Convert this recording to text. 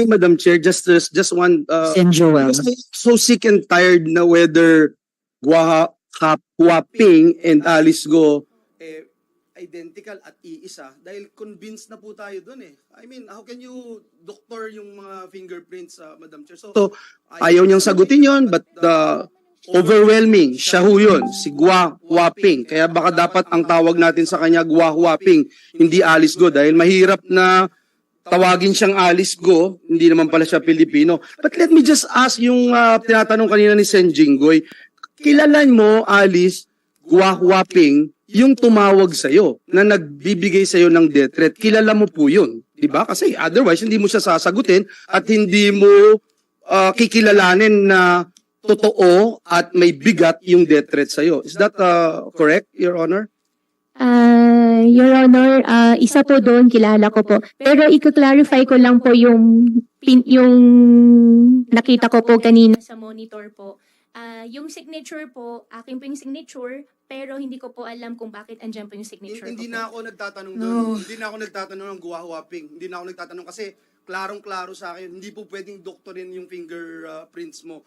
Madam Chair, just one, Sen Joel. because I'm so sick and tired na whether Huaping and Alice Go identical at iisa dahil convinced na po tayo dun eh. I mean, how can you doctor yung mga fingerprints, Madam Chair? So ayaw niyang sagutin yon, but overwhelming, siya ho yun, si Huaping. Kaya baka dapat ang tawag natin sa kanya Huaping, hindi Alice Go, dahil mahirap na tawagin siyang Alice Go, hindi naman pala siya Pilipino. But let me just ask yung tinatanong kanina ni Sen Jinggoy, kilalan mo, Alice, Huaping, yung tumawag sa'yo, na nagbibigay sa'yo ng death threat, kilala mo po yun. Diba? Kasi otherwise, hindi mo siya sasagutin at hindi mo kikilalanin na totoo at may bigat yung death threat sa'yo. Is that correct, Your Honor? Your Honor, isa po doon, kilala ko po. Pero i-clarify ko lang po yung nakita ko po kanina sa monitor po. Yung signature po, akin po yung signature, pero hindi ko po alam kung bakit andyan po yung signature Hindi ko na po. ako nagtatanong doon. Hindi na ako nagtatanong ng Huaping. Hindi na ako nagtatanong kasi klarong-klaro sa akin, hindi po pwedeng doktorin yung fingerprints mo.